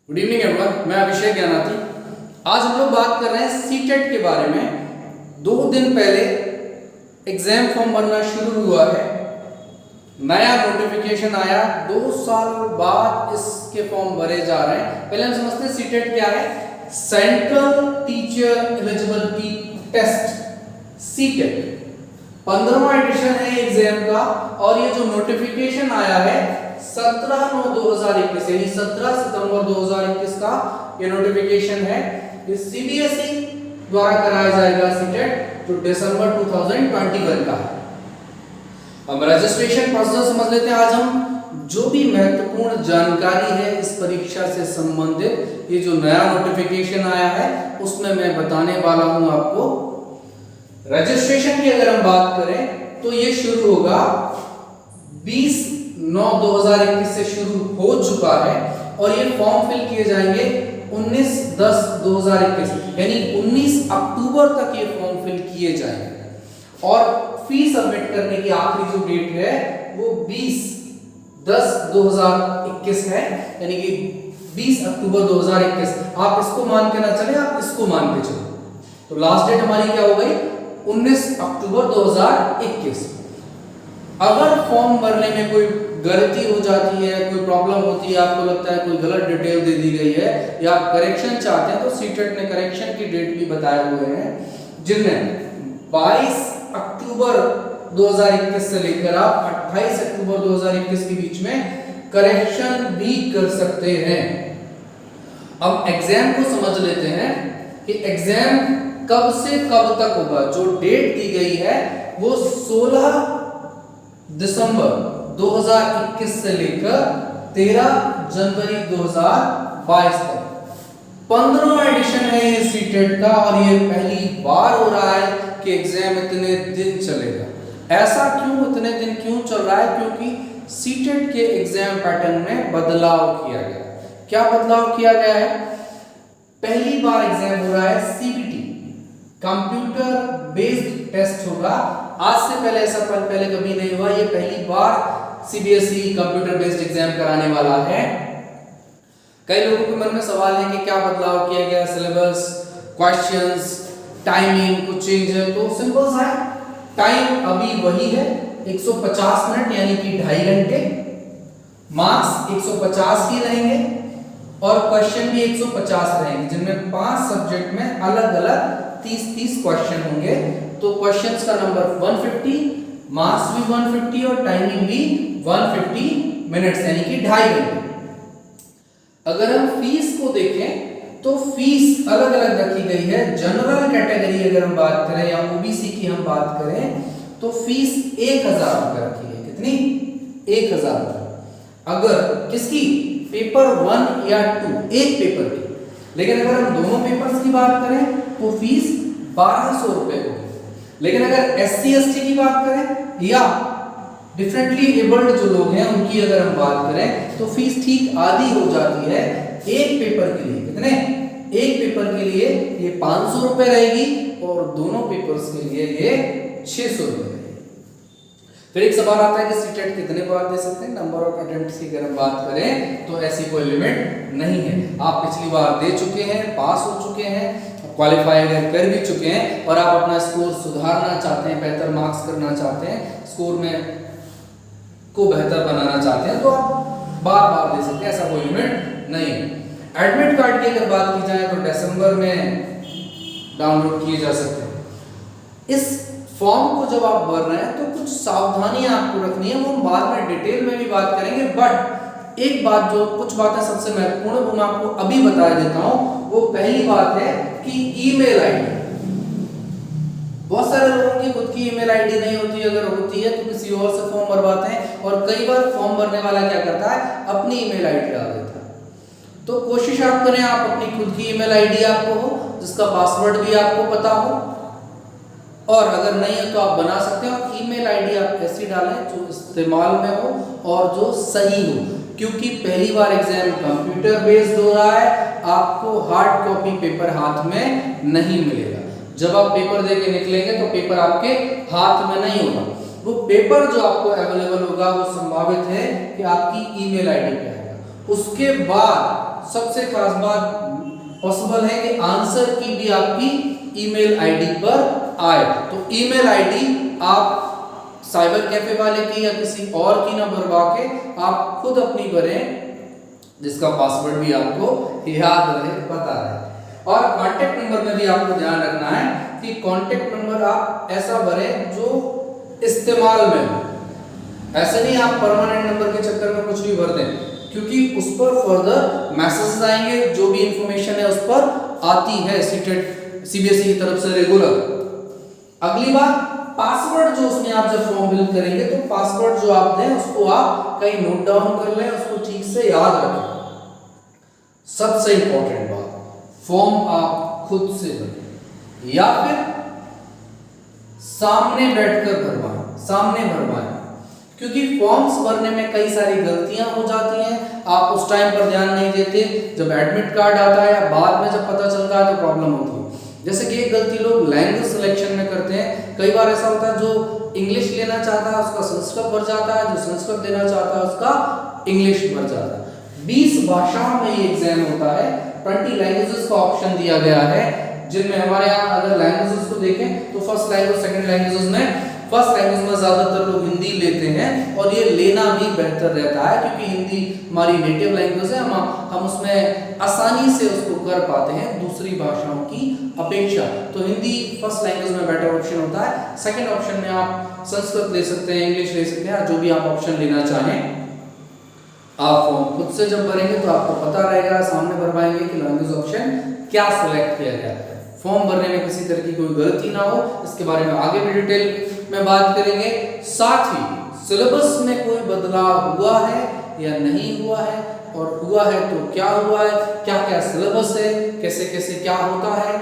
Good evening everyone, मैं अभिषेक ज्ञानार्थी। आज हम लोग बात कर रहे हैं सीटेट के बारे में। 2 दिन पहले एग्जाम फॉर्म भरना शुरू हुआ है, नया नोटिफिकेशन आया। 2 साल बाद इसके फॉर्म भरे जा रहे हैं। पहले हम समझते हैं सीटेट क्या है। Central teacher eligibility test, CTET 15वां एडिशन है एग्जाम का। और ये जो नोटिफिकेशन आया है 17/9/2021 यानी 17 सितंबर 2021 का ये नोटिफिकेशन है। ये सीबीएसई द्वारा कराया जाएगा सीटेट, जो दिसंबर 2021 का है। अब रजिस्ट्रेशन प्रोसेस समझ लेते हैं। आज हम जो भी महत्वपूर्ण जानकारी है इस परीक्षा से संबंधित, ये जो नया नोटिफिकेशन आया है उसमें मैं बताने वाला हूं आपको। रजिस्ट्रेशन की अगर हम बात करें तो ये शुरू होगा 20/9/2021 से शुरू हो चुका है। और ये फॉर्म फिल किए जाएंगे 19/10/2021 यानी 19 अक्टूबर तक ये फॉर्म फिल किए जाएंगे। और फीस सबमिट करने की आखिरी जो डेट है वो 20/10/2021 है, यानी कि 20 अक्टूबर 2021। आप इसको मान के ना चले, आप इसको मान के चलो। तो लास्ट डेट हमारी क्या हो गई 19 अक्टूबर 2021। अगर फॉर्म भरने में कोई गलती हो जाती है, कोई प्रॉब्लम होती है, आपको लगता है कोई गलत डिटेल दे दी गई है या आप करेक्शन चाहते हैं, तो सीटेट ने करेक्शन की डेट भी बताए हुए हैं, जिनमें 22 अक्टूबर 2021 से लेकर आप 28 अक्टूबर 2021 के बीच में करेक्शन भी कर सकते हैं। अब एग्जाम को समझ लेते हैं कि एग्जाम कब से कब तक होगा। जो डेट दी गई है वो 16 दिसंबर 2021 से लेकर 13 जनवरी 2022 तक 15वां एडिशन है ये सीटेट का। और ये पहली बार हो रहा है कि एग्जाम इतने दिन चलेगा। ऐसा क्यों, इतने दिन क्यों चल रहा है? क्योंकि सीटेट के एग्जाम पैटर्न में बदलाव किया गया। क्या बदलाव किया गया है? पहली बार एग्जाम हो रहा है सीबीटी, कंप्यूटर बेस्ड टेस्ट होगा। आज से पहले ऐसा पहले कभी नहीं हुआ। ये पहली बार सीबीएसई कंप्यूटर बेस्ड एग्जाम कराने वाला है। कई लोगों के मन में सवाल है कि क्या बदलाव किया गया, सिलेबस, क्वेश्चंस, टाइमिंग कुछ चेंज है? तो सिंपल सा है, टाइम अभी वही है 150 मिनट यानी कि 2.5 घंटे। मार्क्स 150 ही रहेंगे और क्वेश्चन भी 150 रहेंगे, जिनमें 5 सब्जेक्ट में अलग अलग 30-30 क्वेश्चन होंगे। तो क्वेश्चंस का नंबर 150, मार्क्स भी 150 और टाइमिंग भी 150 मिनट्स यानी कि 2.5 घंटे। अगर हम फीस को देखें तो फीस अलग अलग रखी गई है। जनरल कैटेगरी अगर हम बात करें या ओबीसी की हम बात करें तो फीस 1000 रुपए रखी है। कितनी? 1000 रुपए। अगर किसकी? पेपर 1 या 2, एक पेपर की। लेकिन अगर हम दोनों पेपर्स की बात करें तो फीस 1200 रुपए होगी। लेकिन अगर एससी एसटी की बात करें या डिफरेंटली एबल्ड जो लोग हैं उनकी अगर हम बात करें तो फीस ठीक आधी हो जाती है एक पेपर के लिए। कितने? एक पेपर के लिए ये 500 रुपए रहेगी और दोनों पेपर्स के लिए ये 600 रुपए रहेगी। फिर एक सवाल आता है कि सीटेट कितने बार दे सकते हैं? नंबर ऑफ अटेम्प्ट्स की अगर हम बात करें तो ऐसी कोई लिमिट नहीं है। आप पिछली बार दे चुके हैं, पास हो चुके हैं, क्वालिफाई कर भी चुके हैं और आप अपना स्कोर सुधारना चाहते हैं, बेहतर मार्क्स करना चाहते हैं, स्कोर में को बेहतर बनाना चाहते हैं, तो आप बार बार दे सकते हैं, ऐसा कोई लिमिट नहीं है। एडमिट कार्ड की अगर बात की जाए तो दिसंबर में डाउनलोड किए जा सकते हैं। इस फॉर्म को जब आप भर रहे हैं तो कुछ सावधानियां आपको रखनी है, वो हम बाद में डिटेल में भी बात करेंगे। बट एक बात, जो कुछ बातें सबसे महत्वपूर्ण वो मैं आपको अभी बता देता हूं। वो पहली बात है कि ईमेल आईडी। बहुत सारे लोगों की खुद की ईमेल आईडी नहीं होती, अगर होती है तो किसी और से फॉर्म भरवाते हैं। और कई बार फॉर्म भरने वाला क्या करता है, अपनी ईमेल आईडी डाल देता है। तो कोशिश आप करें आप अपनी खुद की ईमेल आईडी आपको हो, जिसका पासवर्ड भी आपको पता हो, और अगर नहीं है तो आप बना सकते हो। ईमेल आईडी आप ऐसी डालें जो इस्तेमाल में हो और जो सही हो, क्योंकि पहली बार एग्जाम कंप्यूटर बेस्ड हो रहा है। आपको हार्ड कॉपी पेपर हाथ में नहीं मिलेगा। जब आप पेपर दे के निकलेंगे तो पेपर आपके हाथ में नहीं होगा। वो पेपर जो आपको अवेलेबल होगा वो संभावित है कि आपकी ईमेल आईडी पे आएगा। उसके बाद सबसे खास बात पॉसिबल है कि आंसर की भी आपकी ईमेल आईडी पर आए। तो ईमेल आईडी आप साइबर कैफे वाले की या किसी और की ना भरवा के आप खुद अपनी भरें, जिसका पासवर्ड भी आपको याद रहे, पता रहे। और कांटेक्ट नंबर में भी आपको ध्यान रखना है कि कांटेक्ट नंबर आप ऐसा भरें जो इस्तेमाल में हो। ऐसे नहीं आप परमानेंट नंबर के चक्कर में कुछ भी भर दें, क्योंकि उस पर फर्दर मैसेजेस आएंगे, जो भी इंफॉर्मेशन है उस पर आती है सीबीएसई की तरफ से रेगुलर। अगली बात, पासवर्ड जो उसमें आप जब फॉर्म फिल करेंगे तो पासवर्ड जो आप दें उसको आप कहीं नोट डाउन कर लें, उसको ठीक से याद रखें। सबसे इंपॉर्टेंट बात, फॉर्म आप खुद से भरें या फिर सामने बैठकर भरवाएं, क्योंकि फॉर्म्स भरने में कई सारी गलतियां हो जाती हैं। आप उस टाइम पर ध्यान नहीं देते, जब एडमिट कार्ड आता है या बाद में जब पता चलता है तो प्रॉब्लम होती है। जैसे कि एक गलती लोग लैंग्वेज सिलेक्शन में करते हैं। कई बार ऐसा होता है जो इंग्लिश लेना चाहता है उसका संस्कृत भर जाता है, जो संस्कृत लेना चाहता है उसका इंग्लिश भर जाता है। 20 भाषाओं में ये एग्जाम होता है। 20 लैंग्वेजेस का ऑप्शन दिया गया है, जिनमें हमारे यहाँ अगर लैंग्वेजेस को देखें तो फर्स्ट लैंग्वेज, सेकंड लैंग्वेजेस में फर्स्ट लैंग्वेज में ज्यादातर लोग हिंदी लेते हैं और ये लेना भी बेहतर रहता है, क्योंकि हिंदी हमारी नेटिव लैंग्वेज है, हम उसमें आसानी से उसको कर पाते हैं दूसरी भाषाओं की अपेक्षा। तो हिंदी फर्स्ट लैंग्वेज में बेटर ऑप्शन होता है। सेकंड ऑप्शन में आप संस्कृत ले सकते हैं, इंग्लिश ले सकते हैं, जो भी आप ऑप्शन लेना चाहें। आप फॉर्म खुद से जब भरेंगे तो आपको पता रहेगा, सामने भरवाएंगे कि लैंग्वेज ऑप्शन क्या सिलेक्ट किया गया है। फॉर्म भरने में किसी तरह की कोई गलती ना हो, इसके बारे में आगे भी डिटेल में बात करेंगे। साथ ही सिलेबस में कोई बदलाव हुआ है या नहीं हुआ है, और हुआ है तो क्या हुआ है, क्या क्या सिलेबस है, कैसे कैसे क्या होता है,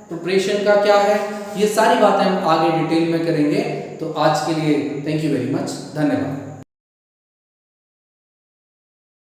प्रिपरेशन का क्या है, ये सारी बातें हम आगे डिटेल में करेंगे। तो आज के लिए थैंक यू वेरी मच, धन्यवाद।